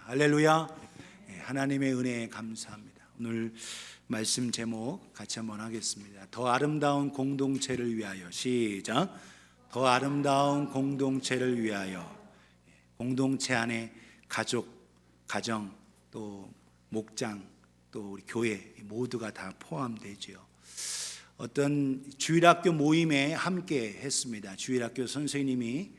할렐루야. 하나님의 은혜에 감사합니다. 오늘 말씀 제목 같이 한번 하겠습니다. 더 아름다운 공동체를 위하여. 시작. 더 아름다운 공동체를 위하여. 공동체 안에 가족, 가정, 또 목장, 또 우리 교회 모두가 다 포함되죠. 어떤 주일학교 모임에 함께 했습니다. 주일학교 선생님이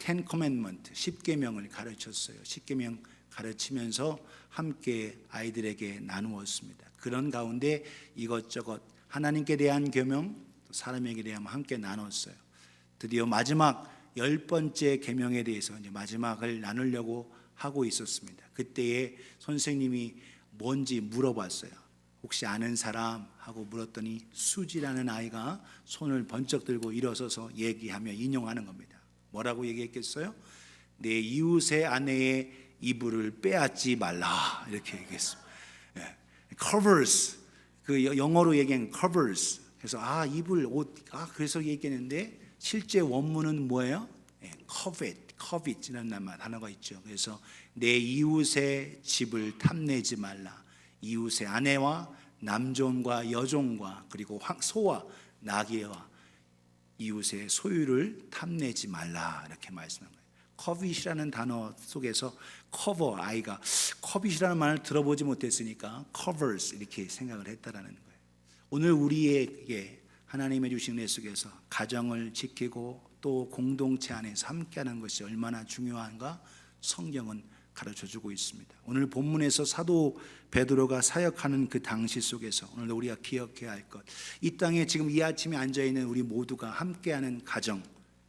10 commandment, 10계명을 가르쳤어요. 10계명 가르치면서 함께 아이들에게 나누었습니다. 그런 가운데 이것저것 하나님께 대한 계명, 또 사람에게 대한 함께 나눴어요. 드디어 마지막 10번째 계명에 대해서 이제 마지막을 나누려고 하고 있었습니다. 그때에 선생님이 뭔지 물어봤어요. 혹시 아는 사람? 하고 물었더니 수지라는 아이가 손을 번쩍 들고 일어서서 얘기하며 인용하는 겁니다. 뭐라고 얘기했겠어요? 내 이웃의 아내의 이불을 빼앗지 말라, 이렇게 얘기했습니다. covers, 그 영어로 얘기한 covers. 그래서 이불, 옷, 그래서 얘기했는데 실제 원문은 뭐예요? covet이라는 단어가 있죠. 그래서 내 이웃의 집을 탐내지 말라. 이웃의 아내와 남종과 여종과 그리고 소와 나귀와 이웃의 소유를 탐내지 말라, 이렇게 말씀한 거예요. covet이라는 단어 속에서 cover, 아이가 covet이라는 말을 들어보지 못했으니까 covers 이렇게 생각을 했다라는 거예요. 오늘 우리에게 하나님의 주신 내 속에서 가정을 지키고 또 공동체 안에서 함께하는 것이 얼마나 중요한가 성경은 가르쳐주고 있습니다. 오늘 본문에서 사도 베드로가 사역하는 그 당시 속에서 오늘 우리가 기억해야 할 것, 이 땅에 지금 이 아침에 앉아있는 우리 모두가 함께하는 가정,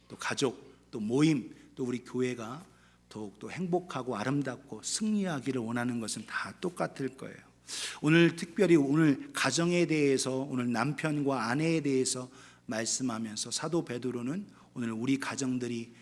또 가족, 또 모임, 또 우리 교회가 더욱더 행복하고 아름답고 승리하기를 원하는 것은 다 똑같을 거예요. 오늘 특별히 오늘 가정에 대해서, 오늘 남편과 아내에 대해서 말씀하면서 사도 베드로는 오늘 우리 가정들이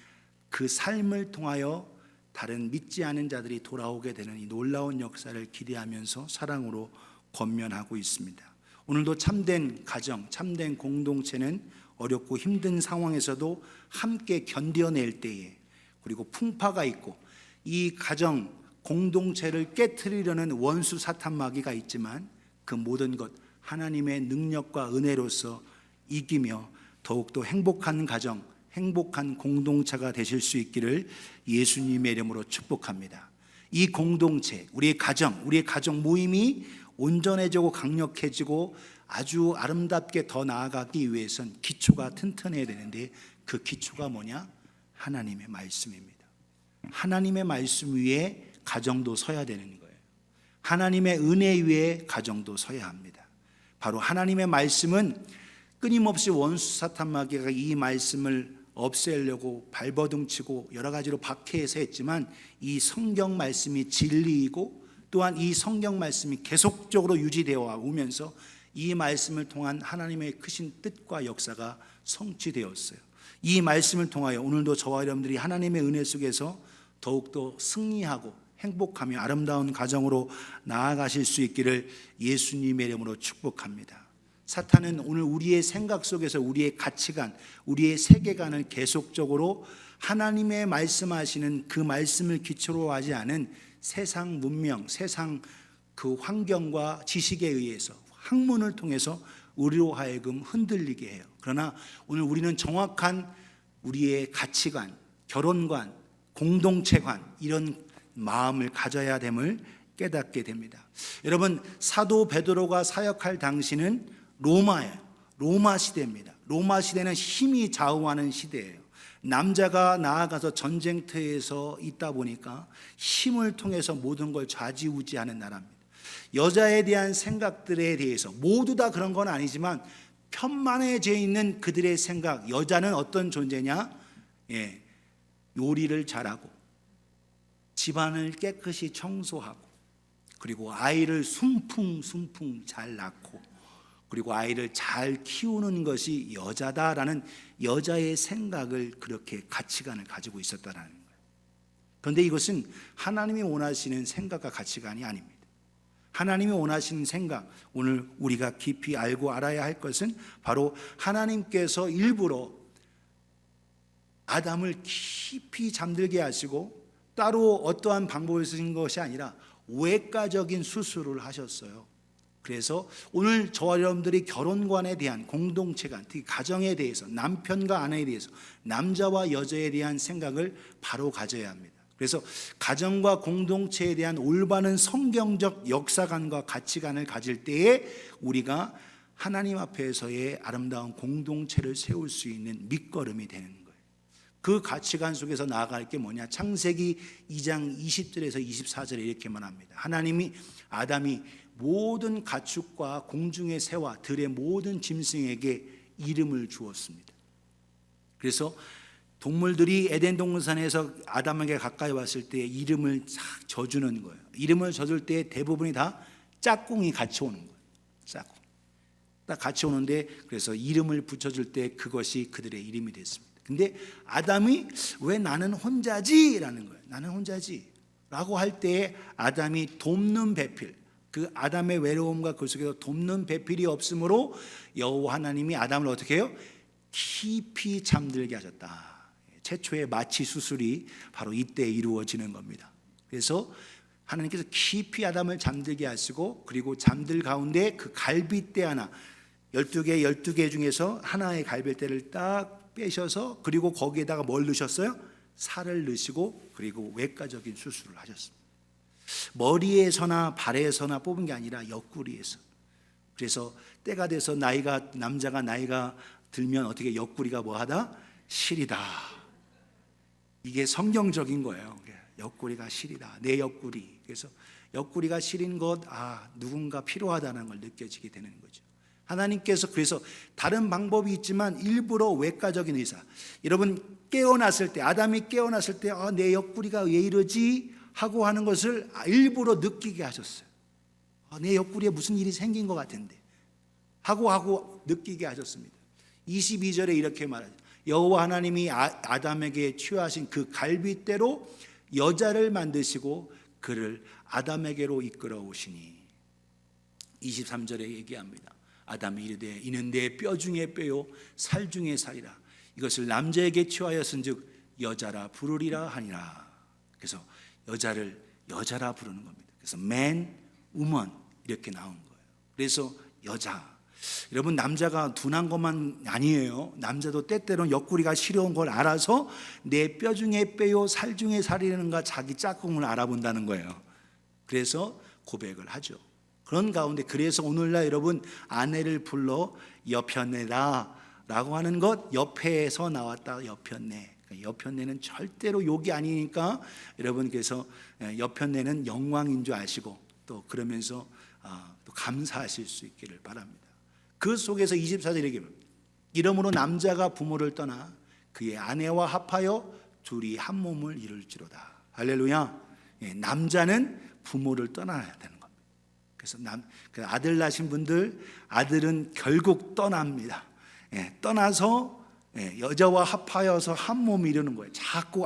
그 삶을 통하여 다른 믿지 않은 자들이 돌아오게 되는 이 놀라운 역사를 기대하면서 사랑으로 권면하고 있습니다. 오늘도 참된 가정, 참된 공동체는 어렵고 힘든 상황에서도 함께 견뎌낼 때에, 그리고 풍파가 있고 이 가정 공동체를 깨트리려는 원수 사탄 마귀가 있지만 그 모든 것 하나님의 능력과 은혜로서 이기며 더욱더 행복한 가정, 행복한 공동체가 되실 수 있기를 예수님의 이름으로 축복합니다. 이 공동체, 우리의 가정 모임이 온전해지고 강력해지고 아주 아름답게 더 나아가기 위해선 기초가 튼튼해야 되는데 그 기초가 뭐냐? 하나님의 말씀입니다. 하나님의 말씀 위에 가정도 서야 되는 거예요. 하나님의 은혜 위에 가정도 서야 합니다. 바로 하나님의 말씀은 끊임없이 원수 사탄 마귀가 이 말씀을 없애려고 발버둥치고 여러 가지로 박해해서 했지만 이 성경 말씀이 진리이고 또한 이 성경 말씀이 계속적으로 유지되어 오면서 이 말씀을 통한 하나님의 크신 뜻과 역사가 성취되었어요. 이 말씀을 통하여 오늘도 저와 여러분들이 하나님의 은혜 속에서 더욱더 승리하고 행복하며 아름다운 가정으로 나아가실 수 있기를 예수님의 이름으로 축복합니다. 사탄은 오늘 우리의 생각 속에서 우리의 가치관, 우리의 세계관을 계속적으로 하나님의 말씀하시는 그 말씀을 기초로 하지 않은 세상 문명, 세상 그 환경과 지식에 의해서 학문을 통해서 우리로 하여금 흔들리게 해요. 그러나 오늘 우리는 정확한 우리의 가치관, 결혼관, 공동체관, 이런 마음을 가져야 됨을 깨닫게 됩니다. 여러분, 사도 베드로가 사역할 당시는 로마예요. 로마 시대입니다. 로마 시대는 힘이 좌우하는 시대예요. 남자가 나아가서 전쟁터에서 있다 보니까 힘을 통해서 모든 걸 좌지우지하는 나라입니다. 여자에 대한 생각들에 대해서 모두 다 그런 건 아니지만 편만해져 있는 그들의 생각, 여자는 어떤 존재냐? 요리를 잘하고 집안을 깨끗이 청소하고 그리고 아이를 숨풍 잘 낳고 그리고 아이를 잘 키우는 것이 여자다라는 여자의 생각을, 그렇게 가치관을 가지고 있었다는 거예요. 그런데 이것은 하나님이 원하시는 생각과 가치관이 아닙니다. 하나님이 원하시는 생각, 오늘 우리가 깊이 알고 알아야 할 것은 바로 하나님께서 일부러 아담을 깊이 잠들게 하시고 따로 어떠한 방법을 쓰신 것이 아니라 외과적인 수술을 하셨어요. 그래서 오늘 저와 여러분들이 결혼관에 대한 공동체관, 특히 가정에 대해서, 남편과 아내에 대해서, 남자와 여자에 대한 생각을 바로 가져야 합니다. 그래서 가정과 공동체에 대한 올바른 성경적 역사관과 가치관을 가질 때에 우리가 하나님 앞에서의 아름다운 공동체를 세울 수 있는 밑거름이 되는 거예요. 그 가치관 속에서 나아갈 게 뭐냐? 창세기 2장 20절에서 24절에 이렇게 말합니다. 하나님이 아담이 모든 가축과 공중의 새와 들의 모든 짐승에게 이름을 주었습니다. 그래서 동물들이 에덴 동산에서 아담에게 가까이 왔을 때 이름을 싹 져주는 거예요. 이름을 져줄 때 대부분이 다 짝꿍이 같이 오는 거예요. 짝꿍 딱 같이 오는데, 그래서 이름을 붙여줄 때 그것이 그들의 이름이 됐습니다. 근데 아담이 왜 나는 혼자지? 라는 거예요. 나는 혼자지 라고 할 때에 아담이 돕는 배필, 그 아담의 외로움과 그 속에서 돕는 배필이 없으므로 여호와 하나님이 아담을 어떻게 해요? 깊이 잠들게 하셨다. 최초의 마취 수술이 바로 이때 이루어지는 겁니다. 그래서 하나님께서 깊이 아담을 잠들게 하시고, 그리고 잠들 가운데 그 갈빗대 하나, 12개 중에서 하나의 갈빗대를 딱 빼셔서, 그리고 거기에다가 뭘 넣으셨어요? 살을 넣으시고, 그리고 외과적인 수술을 하셨습니다. 머리에서나 발에서나 뽑은 게 아니라 옆구리에서. 그래서 때가 돼서 남자가 나이가 들면 어떻게 옆구리가 뭐하다? 시리다. 이게 성경적인 거예요. 옆구리가 시리다. 내 옆구리. 그래서 옆구리가 시린 것, 누군가 필요하다는 걸 느껴지게 되는 거죠. 하나님께서 그래서 다른 방법이 있지만 일부러 외과적인 의사. 여러분 깨어났을 때, 아담이 깨어났을 때 내 옆구리가 왜 이러지? 하고 하는 것을 일부러 느끼게 하셨어요. 내 옆구리에 무슨 일이 생긴 것 같은데 하고 느끼게 하셨습니다. 22절에 이렇게 말하죠. 여호와 하나님이 아담에게 취하신 그 갈빗대로 여자를 만드시고 그를 아담에게로 이끌어 오시니. 23절에 얘기합니다. 아담이 이르되 이는 내 뼈 중에 뼈요 살 중에 살이라. 이것을 남자에게 취하였은즉 여자라 부르리라 하니라. 그래서 여자를 여자라 부르는 겁니다. 그래서 man, woman 이렇게 나온 거예요. 그래서 여자. 여러분 남자가 둔한 것만 아니에요. 남자도 때때로는 옆구리가 시려운 걸 알아서 내 뼈 중에 뼈요 살 중에 살이라는가 자기 짝꿍을 알아본다는 거예요. 그래서 고백을 하죠. 그런 가운데 그래서 오늘날 여러분 아내를 불러 여편네다 라고 하는 것, 옆에서 나왔다. 여편네. 여편네는 절대로 욕이 아니니까 여러분, 그래서 여편네는 영광인 줄 아시고 또 그러면서 또 감사하실 수 있기를 바랍니다. 그 속에서 24절 얘기합니다. 이러므로 남자가 부모를 떠나 그의 아내와 합하여 둘이 한 몸을 이룰지로다. 할렐루야. 남자는 부모를 떠나야 되는 겁니다. 그래서 아들 낳으신 분들, 아들은 결국 떠납니다. 떠나서 여자와 합하여서 한 몸을 이루는 거예요.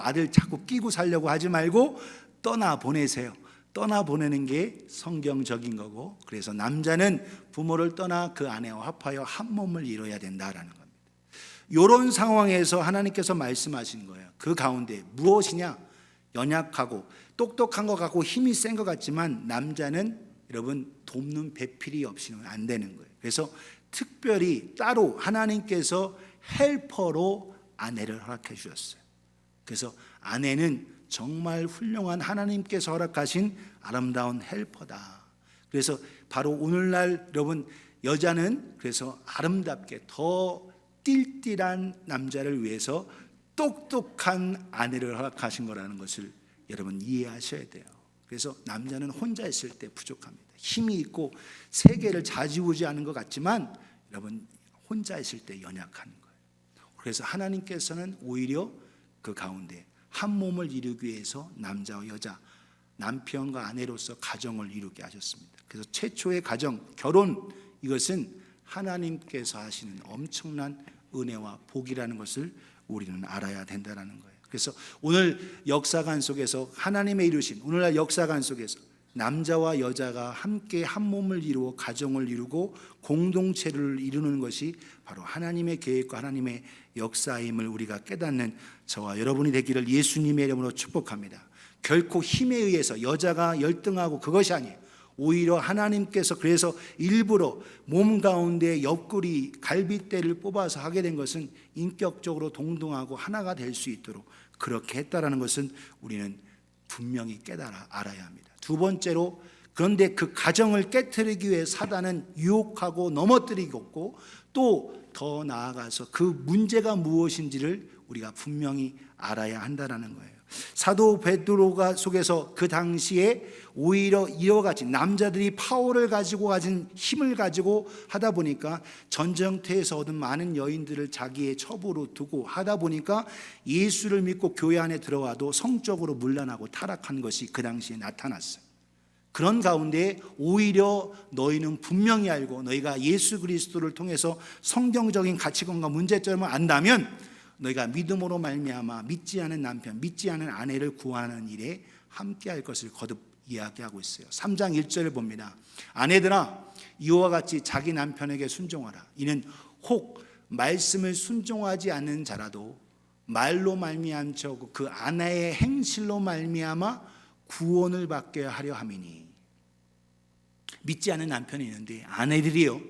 아들 자꾸 끼고 살려고 하지 말고 떠나 보내세요. 떠나 보내는 게 성경적인 거고, 그래서 남자는 부모를 떠나 그 아내와 합하여 한 몸을 이뤄야 된다라는 겁니다. 이런 상황에서 하나님께서 말씀하신 거예요. 그 가운데 무엇이냐? 연약하고 똑똑한 것 같고 힘이 센 것 같지만 남자는 여러분 돕는 배필이 없이는 안 되는 거예요. 그래서 특별히 따로 하나님께서 헬퍼로 아내를 허락해 주셨어요. 그래서 아내는 정말 훌륭한 하나님께서 허락하신 아름다운 헬퍼다. 그래서 바로 오늘날 여러분 여자는 그래서 아름답게 더 띨띨한 남자를 위해서 똑똑한 아내를 허락하신 거라는 것을 여러분 이해하셔야 돼요. 그래서 남자는 혼자 있을 때 부족합니다. 힘이 있고 세계를 좌지우지하는 것 같지만 여러분 혼자 있을 때 연약한 거예요. 그래서 하나님께서는 오히려 그 가운데 한 몸을 이루기 위해서 남자와 여자, 남편과 아내로서 가정을 이루게 하셨습니다. 그래서 최초의 가정, 결혼, 이것은 하나님께서 하시는 엄청난 은혜와 복이라는 것을 우리는 알아야 된다는 거예요. 그래서 오늘 역사관 속에서 하나님의 이루신 오늘날 역사관 속에서 남자와 여자가 함께 한 몸을 이루어 가정을 이루고 공동체를 이루는 것이 바로 하나님의 계획과 하나님의 역사임을 우리가 깨닫는 저와 여러분이 되기를 예수님의 이름으로 축복합니다. 결코 힘에 의해서 여자가 열등하고 그것이 아니에요. 오히려 하나님께서 그래서 일부러 몸 가운데 옆구리 갈빗대를 뽑아서 하게 된 것은 인격적으로 동등하고 하나가 될 수 있도록 그렇게 했다라는 것은 우리는 분명히 깨달아 알아야 합니다. 두 번째로, 그런데 그 가정을 깨트리기 위해 사단은 유혹하고 넘어뜨리고 또 더 나아가서 그 문제가 무엇인지를 우리가 분명히 알아야 한다는 거예요. 사도 베드로가 속에서 그 당시에 오히려 이와 같이 남자들이 파워를 가지고 가진 힘을 가지고 하다 보니까 전쟁터에서 얻은 많은 여인들을 자기의 첩으로 두고 하다 보니까 예수를 믿고 교회 안에 들어와도 성적으로 문란하고 타락한 것이 그 당시에 나타났어요. 그런 가운데 오히려 너희는 분명히 알고 너희가 예수 그리스도를 통해서 성경적인 가치관과 문제점을 안다면 너희가 믿음으로 말미암아 믿지 않은 남편, 믿지 않은 아내를 구하는 일에 함께할 것을 거듭 이야기하고 있어요. 3장 1절을 봅니다. 아내들아, 이와 같이 자기 남편에게 순종하라. 이는 혹 말씀을 순종하지 않는 자라도 말로 말미암고 그 아내의 행실로 말미암아 구원을 받게 하려 함이니. 믿지 않은 남편이 있는데 아내들이요,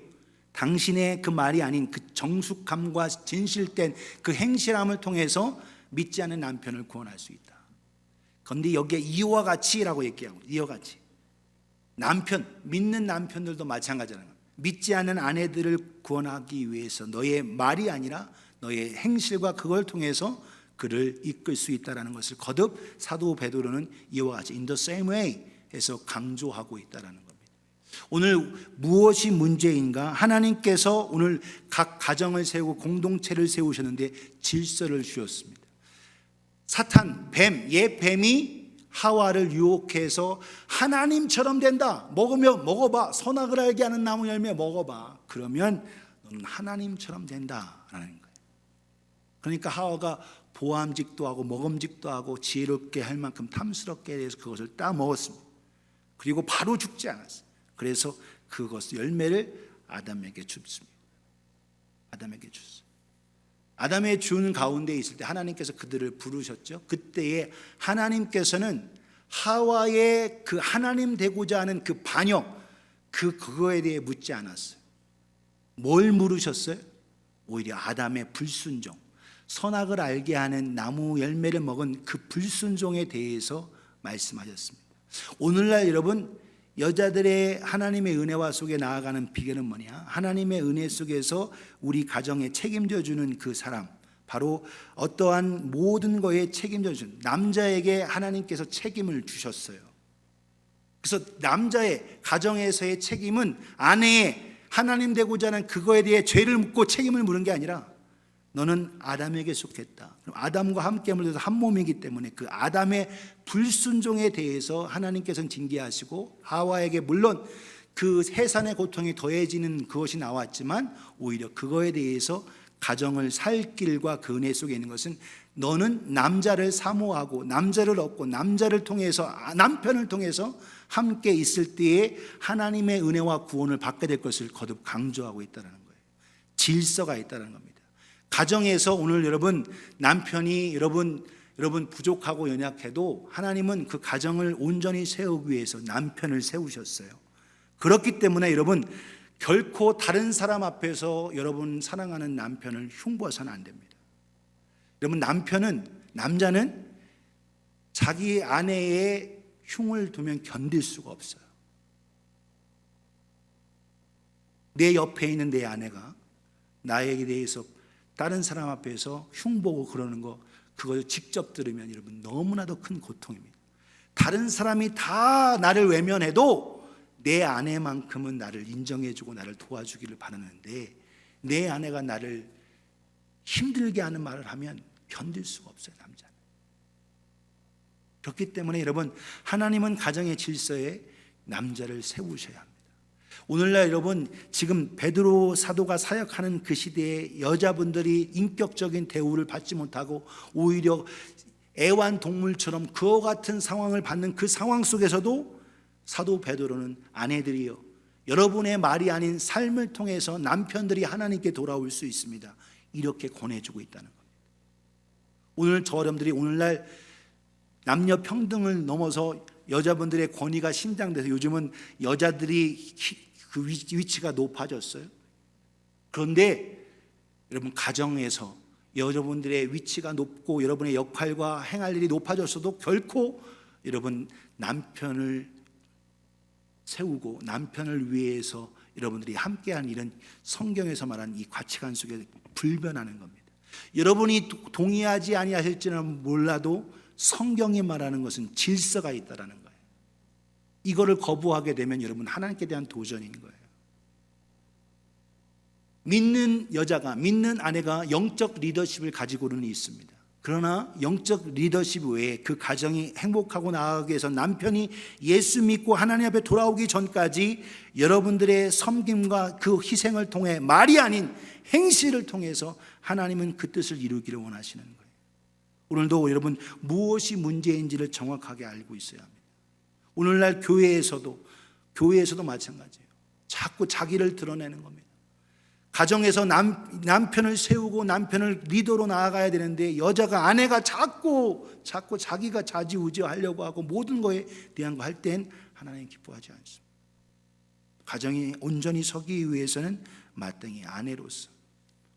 당신의 그 말이 아닌 그 정숙함과 진실된 그 행실함을 통해서 믿지 않은 남편을 구원할 수 있다. 그런데 여기에 이와 같이라고 얘기하고, 이와 같이 남편, 믿는 남편들도 마찬가지라는 거예요. 믿지 않은 아내들을 구원하기 위해서 너의 말이 아니라 너의 행실과 그걸 통해서 그를 이끌 수 있다는 것을 거듭 사도 베드로는 이와 같이 in the same way 해서 강조하고 있다는 겁니다. 오늘 무엇이 문제인가? 하나님께서 오늘 각 가정을 세우고 공동체를 세우셨는데 질서를 주셨습니다. 사탄, 뱀, 옛 뱀이 하와를 유혹해서 하나님처럼 된다. 먹어봐. 선악을 알게 하는 나무 열매 먹어봐. 그러면 너는 하나님처럼 된다라는 거예요. 그러니까 하와가 보암직도 하고 먹음직도 하고 지혜롭게 할 만큼 탐스럽게 해서 그것을 따 먹었습니다. 그리고 바로 죽지 않았어요. 그래서 그것 열매를 아담에게 줬습니다. 아담에게 줬어요. 아담의 준 가운데 있을 때 하나님께서 그들을 부르셨죠. 그때에 하나님께서는 하와의 그 하나님 되고자 하는 그 반역, 그거에 대해 묻지 않았어요. 뭘 물으셨어요? 오히려 아담의 불순종, 선악을 알게 하는 나무 열매를 먹은 그 불순종에 대해서 말씀하셨습니다. 오늘날 여러분, 여자들의 하나님의 은혜와 속에 나아가는 비결은 뭐냐? 하나님의 은혜 속에서 우리 가정에 책임져 주는 그 사람, 바로 어떠한 모든 거에 책임져 주는 남자에게 하나님께서 책임을 주셨어요. 그래서 남자의 가정에서의 책임은 아내의 하나님 되고자 하는 그거에 대해 죄를 묻고 책임을 물은 게 아니라 너는 아담에게 속했다. 아담과 함께 물려서 한 몸이기 때문에 그 아담의 불순종에 대해서 하나님께서는 징계하시고 하와에게 물론 그 해산의 고통이 더해지는 그것이 나왔지만 오히려 그거에 대해서 가정을 살 길과 그 은혜 속에 있는 것은 너는 남자를 사모하고 남자를 얻고 남자를 통해서 남편을 통해서 함께 있을 때에 하나님의 은혜와 구원을 받게 될 것을 거듭 강조하고 있다는 거예요. 질서가 있다는 겁니다. 가정에서 오늘 여러분 남편이 여러분 부족하고 연약해도 하나님은 그 가정을 온전히 세우기 위해서 남편을 세우셨어요. 그렇기 때문에 여러분 결코 다른 사람 앞에서 여러분 사랑하는 남편을 흉보아서는 안 됩니다. 여러분 남자는 자기 아내의 흉을 두면 견딜 수가 없어요. 내 옆에 있는 내 아내가 나에게 대해서 다른 사람 앞에서 흉보고 그러는 거, 그걸 직접 들으면 여러분 너무나도 큰 고통입니다. 다른 사람이 다 나를 외면해도 내 아내만큼은 나를 인정해주고 나를 도와주기를 바라는데 내 아내가 나를 힘들게 하는 말을 하면 견딜 수가 없어요, 남자는. 그렇기 때문에 여러분 하나님은 가정의 질서에 남자를 세우셔야 합니다. 오늘날 여러분 지금 베드로 사도가 사역하는 그 시대에 여자분들이 인격적인 대우를 받지 못하고 오히려 애완동물처럼 그와 같은 상황을 받는 그 상황 속에서도 사도 베드로는 아내들이요, 여러분의 말이 아닌 삶을 통해서 남편들이 하나님께 돌아올 수 있습니다, 이렇게 권해주고 있다는 겁니다. 오늘 저 여러분들이 오늘날 남녀 평등을 넘어서 여자분들의 권위가 신장돼서 요즘은 여자들이 그 위치가 높아졌어요. 그런데 여러분, 가정에서 여러분들의 위치가 높고 여러분의 역할과 행할 일이 높아졌어도 결코 여러분 남편을 세우고 남편을 위해서 여러분들이 함께한 일은 성경에서 말하는 이 가치관 속에 불변하는 겁니다. 여러분이 동의하지 아니하실지는 몰라도 성경이 말하는 것은 질서가 있다라는 거예요. 이거를 거부하게 되면 여러분 하나님께 대한 도전인 거예요. 믿는 여자가, 믿는 아내가 영적 리더십을 가지고는 있습니다. 그러나 영적 리더십 외에 그 가정이 행복하고 나아가기 위해서 남편이 예수 믿고 하나님 앞에 돌아오기 전까지 여러분들의 섬김과 그 희생을 통해, 말이 아닌 행실을 통해서 하나님은 그 뜻을 이루기를 원하시는 거예요. 오늘도 여러분 무엇이 문제인지를 정확하게 알고 있어야 합니다. 오늘날 교회에서도 마찬가지예요. 자꾸 자기를 드러내는 겁니다. 가정에서 남편을 세우고 남편을 리더로 나아가야 되는데 여자가, 아내가 자꾸 자기가 좌지우지하려고 하고 모든 거에 대한 거 할 땐 하나님 기뻐하지 않습니다. 가정이 온전히 서기 위해서는 마땅히 아내로서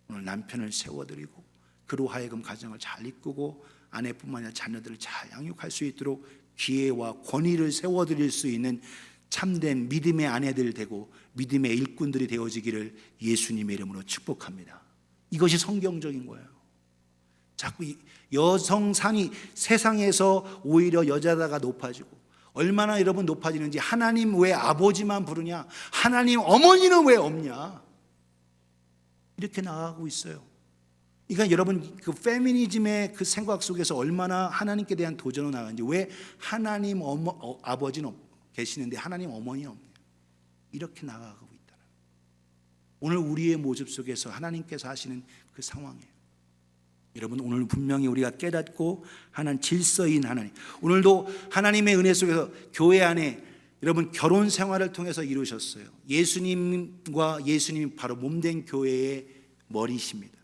오늘 남편을 세워드리고 그로 하여금 가정을 잘 이끌고 아내뿐만 아니라 자녀들을 잘 양육할 수 있도록 기회와 권위를 세워드릴 수 있는 참된 믿음의 아내들 되고 믿음의 일꾼들이 되어지기를 예수님의 이름으로 축복합니다. 이것이 성경적인 거예요. 자꾸 여성상이 세상에서 오히려 여자다가 높아지고, 얼마나 여러분 높아지는지, 하나님 왜 아버지만 부르냐, 하나님 어머니는 왜 없냐, 이렇게 나가고 있어요. 그러니까 여러분 그 페미니즘의 그 생각 속에서 얼마나 하나님께 대한 도전으로 나가는지, 왜 하나님 아버지는 계시는데 하나님 어머니는 없냐, 이렇게 나가고 있다. 오늘 우리의 모습 속에서 하나님께서 하시는 그 상황이에요. 여러분, 오늘 분명히 우리가 깨닫고 하나님 질서인 하나님, 오늘도 하나님의 은혜 속에서 교회 안에 여러분 결혼 생활을 통해서 이루셨어요. 예수님과 예수님이 바로 몸된 교회의 머리십니다.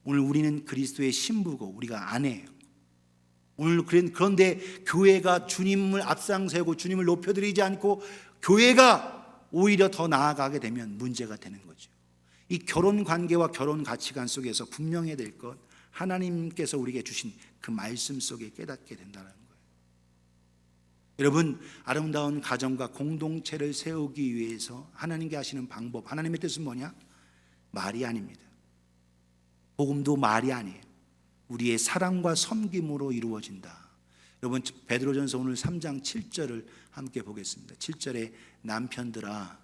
오늘 우리는 그리스도의 신부고 우리가 아내예요. 오늘 그런데 교회가 주님을 앞장세우고 주님을 높여드리지 않고 교회가 오히려 더 나아가게 되면 문제가 되는 거죠. 이 결혼 관계와 결혼 가치관 속에서 분명해야 될 것, 하나님께서 우리에게 주신 그 말씀 속에 깨닫게 된다는 거예요. 여러분, 아름다운 가정과 공동체를 세우기 위해서 하나님께 하시는 방법, 하나님의 뜻은 뭐냐? 말이 아닙니다. 복음도 말이 아니에요. 우리의 사랑과 섬김으로 이루어진다. 여러분, 베드로전서 오늘 3장 7절을 함께 보겠습니다. 7절에 남편들아,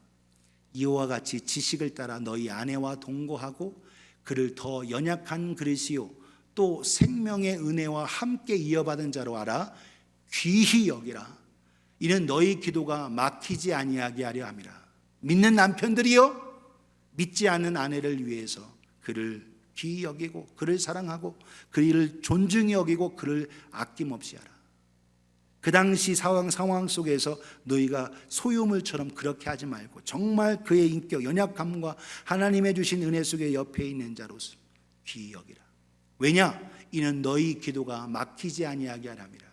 이와 같이 지식을 따라 너희 아내와 동거하고 그를 더 연약한 그릇이요 또 생명의 은혜와 함께 이어받은 자로 알아 귀히 여기라. 이는 너희 기도가 막히지 아니하게 하려 함이라. 믿는 남편들이요, 믿지 않는 아내를 위해서 그를 귀히 여기고 그를 사랑하고 그를 존중히 여기고 그를 아낌없이 하라. 그 당시 상황 속에서 너희가 소유물처럼 그렇게 하지 말고 정말 그의 인격, 연약함과 하나님의 주신 은혜 속에 옆에 있는 자로서 귀히 여기라. 왜냐? 이는 너희 기도가 막히지 아니하게 하람이라.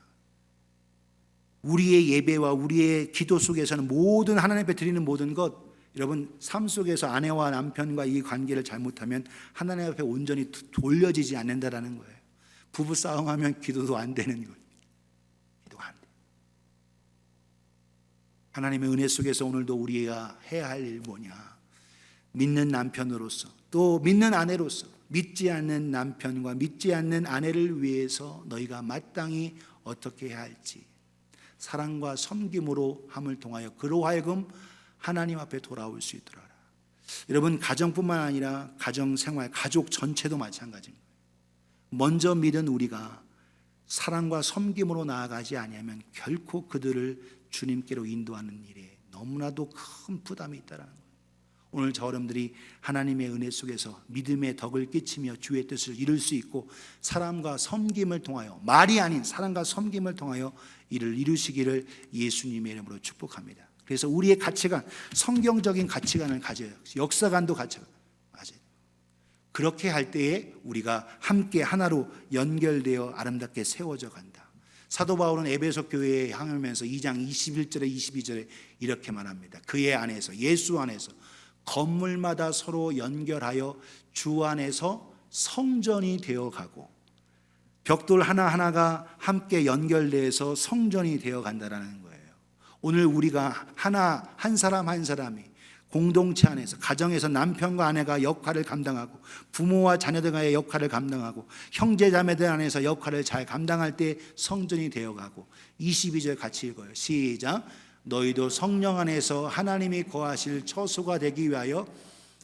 우리의 예배와 우리의 기도 속에서는 모든 하나님 앞에 드리는 모든 것, 여러분 삶 속에서 아내와 남편과 이 관계를 잘못하면 하나님 앞에 온전히 돌려지지 않는다라는 거예요. 부부 싸움하면 기도도 안 되는 거예요. 기도가 안 돼. 하나님의 은혜 속에서 오늘도 우리가 해야 할 일 뭐냐? 믿는 남편으로서 또 믿는 아내로서 믿지 않는 남편과 믿지 않는 아내를 위해서 너희가 마땅히 어떻게 해야 할지, 사랑과 섬김으로 함을 통하여 그로 하여금 하나님 앞에 돌아올 수 있도록 하라. 여러분, 가정뿐만 아니라 가정생활, 가족 전체도 마찬가지입니다. 먼저 믿은 우리가 사랑과 섬김으로 나아가지 아니하면 결코 그들을 주님께로 인도하는 일에 너무나도 큰 부담이 있다는 거예요. 오늘 저 여러분들이 하나님의 은혜 속에서 믿음의 덕을 끼치며 주의 뜻을 이룰 수 있고 사람과 섬김을 통하여, 말이 아닌 사랑과 섬김을 통하여 이를 이루시기를 예수님의 이름으로 축복합니다. 그래서 우리의 가치관, 성경적인 가치관을 가져요. 역사관도 가져요. 맞아요. 그렇게 할 때에 우리가 함께 하나로 연결되어 아름답게 세워져 간다. 사도 바울은 에베소 교회에 향하면서 2장 21절에 22절에 이렇게 말합니다. 그의 안에서, 예수 안에서 건물마다 서로 연결하여 주 안에서 성전이 되어가고, 벽돌 하나하나가 함께 연결돼서 성전이 되어간다는 거예요. 오늘 우리가 한 사람 한 사람이 공동체 안에서, 가정에서 남편과 아내가 역할을 감당하고, 부모와 자녀들과의 역할을 감당하고, 형제 자매들 안에서 역할을 잘 감당할 때 성전이 되어가고, 22절 같이 읽어요. 시작. 너희도 성령 안에서 하나님이 거하실 처소가 되기 위하여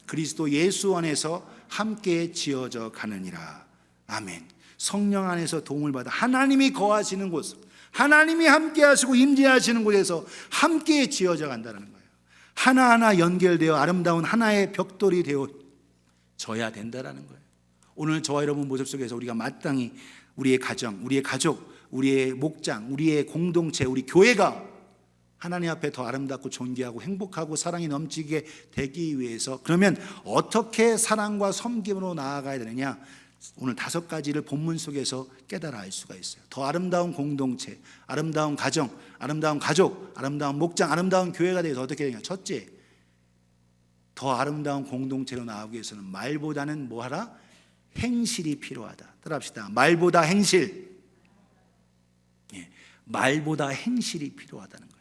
그리스도 예수 안에서 함께 지어져 가느니라. 아멘. 성령 안에서 도움을 받아 하나님이 거하시는 곳, 하나님이 함께 하시고 임재하시는 곳에서 함께 지어져 간다는 거예요. 하나하나 연결되어 아름다운 하나의 벽돌이 되어져야 된다는 거예요. 오늘 저와 여러분 모습 속에서 우리가 마땅히 우리의 가정, 우리의 가족, 우리의 목장, 우리의 공동체, 우리 교회가 하나님 앞에 더 아름답고 존귀하고 행복하고 사랑이 넘치게 되기 위해서, 그러면 어떻게 사랑과 섬김으로 나아가야 되느냐? 오늘 5가지를 본문 속에서 깨달아 알 수가 있어요. 더 아름다운 공동체, 아름다운 가정, 아름다운 가족, 아름다운 목장, 아름다운 교회가 되어서 어떻게 되냐? 첫째, 더 아름다운 공동체로 나아가기 위해서는 말보다는 뭐하라? 행실이 필요하다. 따라합시다. 말보다 행실. 말보다 행실이 필요하다는 거예요.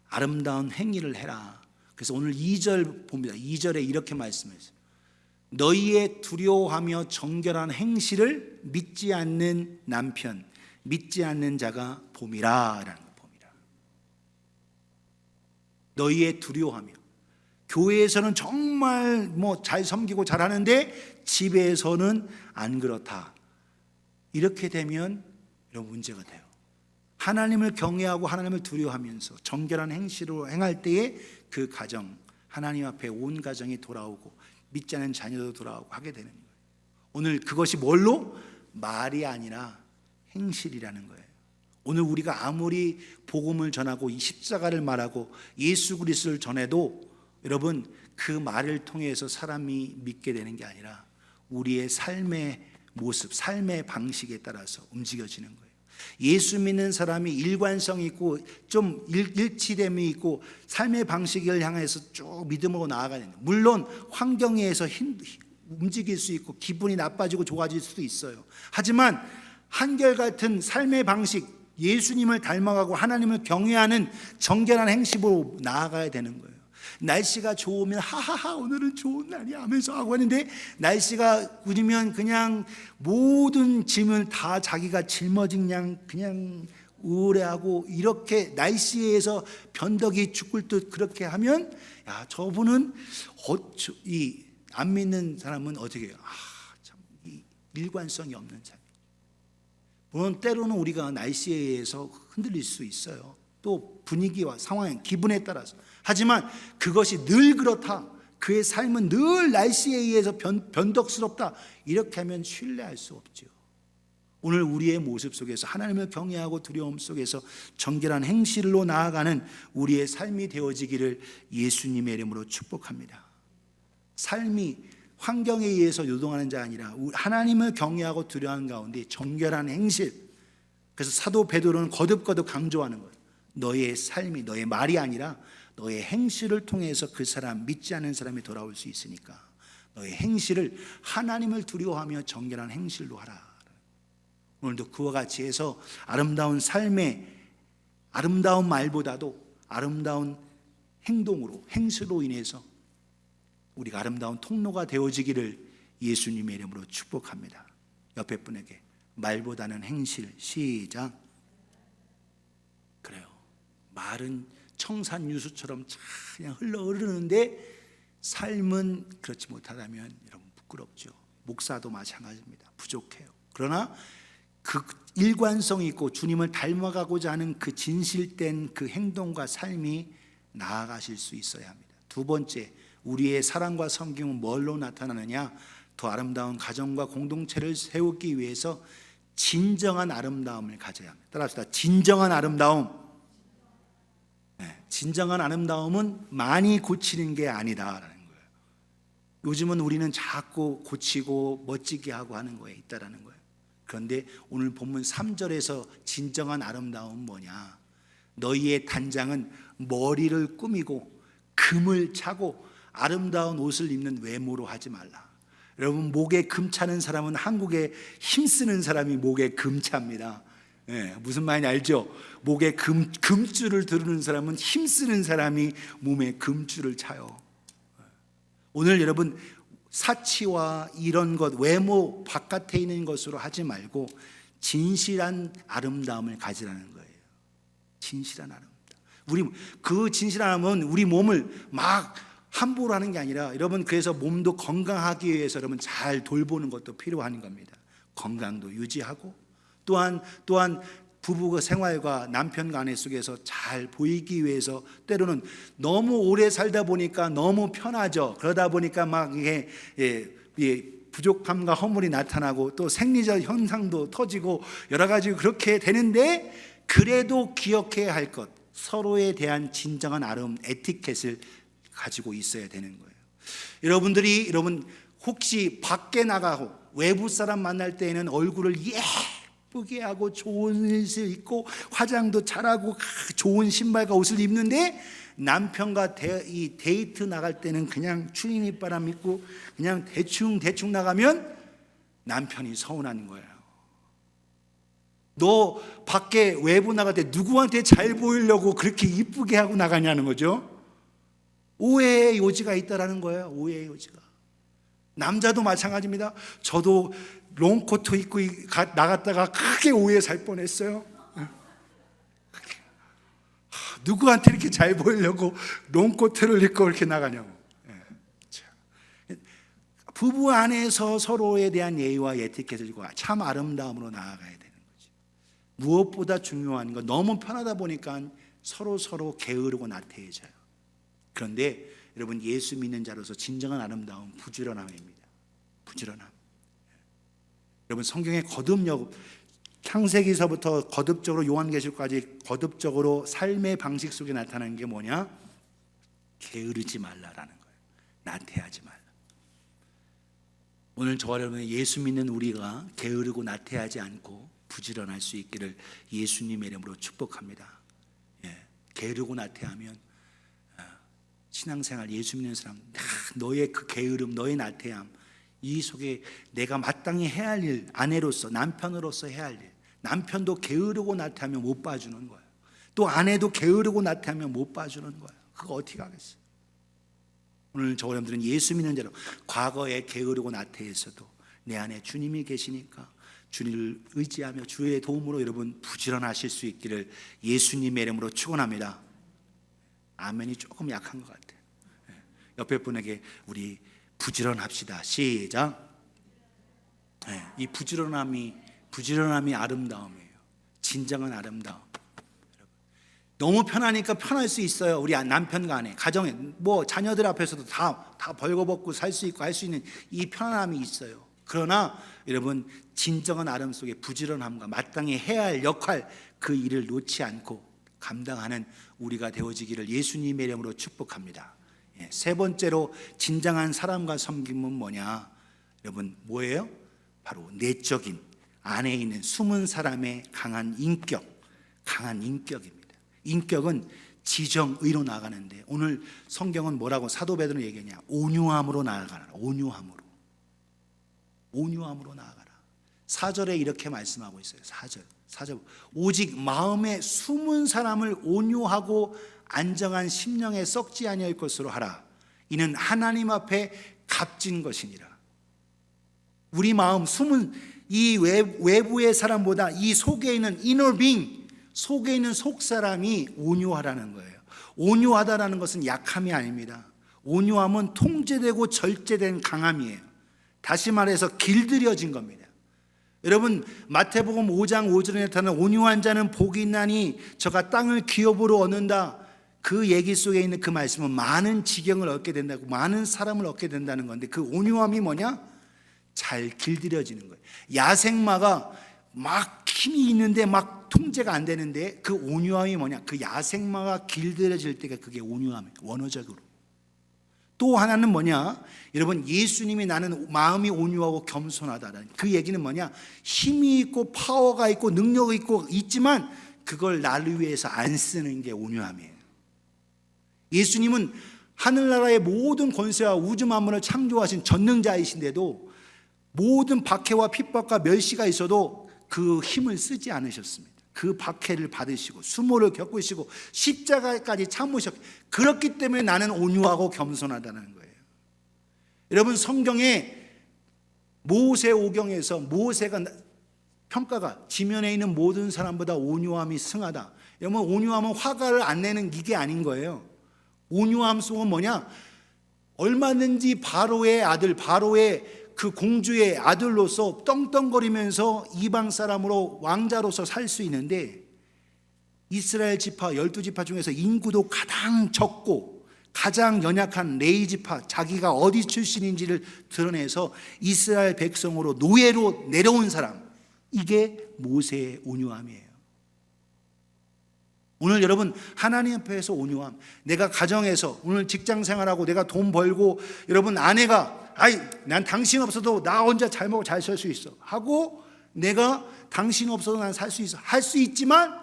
아름다운 행위를 해라. 그래서 오늘 2절 봅니다. 2절에 이렇게 말씀했어요. 너희의 두려워하며 정결한 행실을 믿지 않는 남편, 믿지 않는 자가 봄이라 라는 거 봄이라. 너희의 두려워하며, 교회에서는 정말 잘 섬기고 잘하는데 집에서는 안 그렇다. 이렇게 되면 여러분 문제가 돼요. 하나님을 경외하고 하나님을 두려워하면서 정결한 행실로 행할 때에 그 가정, 하나님 앞에 온 가정이 돌아오고 믿지 않는 자녀도 돌아오고 하게 되는 거예요. 오늘 그것이 뭘로? 말이 아니라 행실이라는 거예요. 오늘 우리가 아무리 복음을 전하고 이 십자가를 말하고 예수 그리스도를 전해도 여러분 그 말을 통해서 사람이 믿게 되는 게 아니라 우리의 삶의 모습, 삶의 방식에 따라서 움직여지는 거예요. 예수 믿는 사람이 일관성이 있고 좀 일치됨이 있고 삶의 방식을 향해서 쭉 믿음으로 나아가는 거예요. 물론 환경에 의해서 움직일 수 있고 기분이 나빠지고 좋아질 수도 있어요. 하지만 한결같은 삶의 방식, 예수님을 닮아가고 하나님을 경외하는 정결한 행실로 나아가야 되는 거예요. 날씨가 좋으면 하하하 오늘은 좋은 날이야 하면서 하고 하는데, 날씨가 구리면 그냥 모든 짐을 다 자기가 짊어진 그냥 우울해하고, 이렇게 날씨에 의해서 변덕이 죽을 듯 그렇게 하면, 야 저분은 안 믿는 사람은 어떻게 해요? 참 일관성이 없는 삶. 물론 때로는 우리가 날씨에 의해서 흔들릴 수 있어요. 또 분위기와 상황, 기분에 따라서. 하지만 그것이 늘 그렇다, 그의 삶은 늘 날씨에 의해서 변덕스럽다, 이렇게 하면 신뢰할 수 없죠. 오늘 우리의 모습 속에서 하나님을 경외하고 두려움 속에서 정결한 행실로 나아가는 우리의 삶이 되어지기를 예수님의 이름으로 축복합니다. 삶이 환경에 의해서 요동하는 자 아니라 하나님을 경외하고 두려워하는 가운데 정결한 행실. 그래서 사도 베드로는 거듭거듭 강조하는 거예요. 너의 삶이, 너의 말이 아니라 너의 행실을 통해서 그 사람, 믿지 않는 사람이 돌아올 수 있으니까 너의 행실을 하나님을 두려워하며 정결한 행실로 하라. 오늘도 그와 같이 해서 아름다운 삶의 아름다운 말보다도 아름다운 행동으로, 행실로 인해서 우리가 아름다운 통로가 되어지기를 예수님의 이름으로 축복합니다. 옆에 분에게 말보다는 행실. 시작. 그래요. 말은 청산유수처럼 그냥 흐르는데 삶은 그렇지 못하다면 여러분 부끄럽죠. 목사도 마찬가지입니다. 부족해요. 그러나 그 일관성 있고 주님을 닮아가고자 하는 그 진실된 그 행동과 삶이 나아가실 수 있어야 합니다. 두 번째, 우리의 사랑과 섬김은 뭘로 나타나느냐? 더 아름다운 가정과 공동체를 세우기 위해서 진정한 아름다움을 가져야 합니다. 따라합시다. 진정한 아름다움. 진정한 아름다움은 많이 고치는 게 아니다라는 거예요. 요즘은 우리는 자꾸 고치고 멋지게 하고 하는 거에 있다라는 거예요. 그런데 오늘 본문 3절에서 진정한 아름다움은 뭐냐? 너희의 단장은 머리를 꾸미고 금을 차고 아름다운 옷을 입는 외모로 하지 말라. 여러분, 목에 금 차는 사람은 한국에 힘쓰는 사람이 목에 금 찹니다. 무슨 말인지 알죠? 목에 금줄을 두르는 사람은 힘쓰는 사람이 몸에 금줄을 차요. 오늘 여러분, 사치와 이런 것, 외모 바깥에 있는 것으로 하지 말고 진실한 아름다움을 가지라는 거예요. 진실한 아름다움. 우리 그 진실함은 우리 몸을 막 함부로 하는 게 아니라, 여러분, 그래서 몸도 건강하기 위해서 여러분 잘 돌보는 것도 필요한 겁니다. 건강도 유지하고 또한 부부 생활과 남편과 아내 속에서 잘 보이기 위해서 때로는 너무 오래 살다 보니까 너무 편하죠. 그러다 보니까 막 이게 부족함과 허물이 나타나고 또 생리적 현상도 터지고 여러 가지 그렇게 되는데, 그래도 기억해야 할 것, 서로에 대한 진정한 아름, 에티켓을 가지고 있어야 되는 거예요. 여러분 혹시 밖에 나가고 외부 사람 만날 때에는 얼굴을 예쁘게 하고 좋은 옷을 입고 화장도 잘하고 좋은 신발과 옷을 입는데, 남편과 데이트 나갈 때는 그냥 추리닝바람 입고 그냥 대충 나가면 남편이 서운한 거예요. 너 밖에 외부 나갈 때 누구한테 잘 보이려고 그렇게 이쁘게 하고 나가냐는 거죠. 오해의 요지가 있다라는 거예요. 오해의 요지가. 남자도 마찬가지입니다. 저도 롱코트 입고 나갔다가 크게 오해 살 뻔했어요. 누구한테 이렇게 잘 보이려고 롱코트를 입고 이렇게 나가냐고. 부부 안에서 서로에 대한 예의와 에티켓을 지고 참 아름다움으로 나아가야 되는 거지. 무엇보다 중요한 건, 너무 편하다 보니까 서로 게으르고 나태해져요. 그런데 여러분, 예수 믿는 자로서 진정한 아름다움 부지런함입니다. 부지런함. 여러분, 성경의 거듭력, 창세기서부터 거듭적으로 요한계시록까지 거듭적으로 삶의 방식 속에 나타나는 게 뭐냐? 게으르지 말라라는 거예요. 나태하지 말라. 오늘 저와 여러분의 예수 믿는 우리가 게으르고 나태하지 않고 부지런할 수 있기를 예수님의 이름으로 축복합니다. 게으르고 나태하면 신앙생활, 예수 믿는 사람, 너의 그 게으름, 너의 나태함, 이 속에 내가 마땅히 해야 할 일, 아내로서, 남편으로서 해야 할 일, 남편도 게으르고 나태하면 못 봐주는 거예요. 또 아내도 게으르고 나태하면 못 봐주는 거예요. 그거 어떻게 하겠어요? 오늘 저 여러분들은 예수 믿는 자로 과거에 게으르고 나태해서도 내 안에 주님이 계시니까 주님을 의지하며 주의 도움으로 여러분 부지런하실 수 있기를 예수님의 이름으로 축원합니다. 아멘이 조금 약한 것 같아요. 옆에 분에게 우리 부지런합시다. 시작. 이 부지런함이 아름다움이에요. 진정한 아름다움. 너무 편하니까 편할 수 있어요. 우리 남편과 아내, 가정에 뭐 자녀들 앞에서도 다 벌거벗고 살 수 있고 할 수 있는 이 편안함이 있어요. 그러나 여러분, 진정한 아름 속에 부지런함과 마땅히 해야 할 역할, 그 일을 놓지 않고 감당하는 우리가 되어지기를 예수님의 이름으로 축복합니다. 세 번째로 진정한 사랑과 섬김은 뭐냐? 여러분, 뭐예요? 바로 내적인, 안에 있는 숨은 사람의 강한 인격입니다. 인격은 지정의로 나아가는데, 오늘 성경은 뭐라고 사도 베드로는 얘기하냐? 온유함으로 나아가라. 온유함으로 나아가라. 4절에 이렇게 말씀하고 있어요. 4절. 오직 마음에 숨은 사람을 온유하고 안정한 심령에 썩지 아니할 것으로 하라. 이는 하나님 앞에 값진 것이니라. 우리 마음, 숨은 이 외부의 사람보다 이 속에 있는 inner being, 속에 있는 속사람이 온유하라는 거예요. 온유하다라는 것은 약함이 아닙니다. 온유함은 통제되고 절제된 강함이에요. 다시 말해서 길들여진 겁니다. 여러분, 마태복음 5장 5절에 나타나는 온유한 자는 복이 있나니 저가 땅을 기업으로 얻는다. 그 얘기 속에 있는 그 말씀은 많은 지경을 얻게 된다고, 많은 사람을 얻게 된다는 건데, 그 온유함이 뭐냐? 잘 길들여지는 거예요. 야생마가 막 힘이 있는데 막 통제가 안 되는데, 그 온유함이 뭐냐? 그 야생마가 길들여질 때가 그게 온유함이에요. 원어적으로 또 하나는 뭐냐? 여러분, 예수님이 나는 마음이 온유하고 겸손하다는 그 얘기는 뭐냐? 힘이 있고 파워가 있고 능력이 있고 있지만 그걸 나를 위해서 안 쓰는 게 온유함이에요. 예수님은 하늘나라의 모든 권세와 우주 만물을 창조하신 전능자이신데도 모든 박해와 핍박과 멸시가 있어도 그 힘을 쓰지 않으셨습니다. 그 박해를 받으시고 수모를 겪으시고 십자가까지 참으셨고, 그렇기 때문에 나는 온유하고 겸손하다는 거예요. 여러분, 성경에 모세오경에서 모세가 평가가 지면에 있는 모든 사람보다 온유함이 승하다. 여러분, 온유함은 화가를 안 내는 이게 아닌 거예요. 온유함 속은 뭐냐? 얼마든지 바로의 아들, 바로의 그 공주의 아들로서 떵떵거리면서 이방 사람으로 왕자로서 살 수 있는데, 이스라엘 지파 12지파 중에서 인구도 가장 적고 가장 연약한 레위 지파, 자기가 어디 출신인지를 드러내서 이스라엘 백성으로 노예로 내려온 사람, 이게 모세의 온유함이에요. 오늘 여러분, 하나님 앞에서 온유함, 내가 가정에서 오늘 직장 생활하고 내가 돈 벌고, 여러분 아내가 난 당신 없어도 나 혼자 잘 먹고 잘 살 수 있어 하고, 내가 당신 없어도 난 살 수 있어 할 수 있지만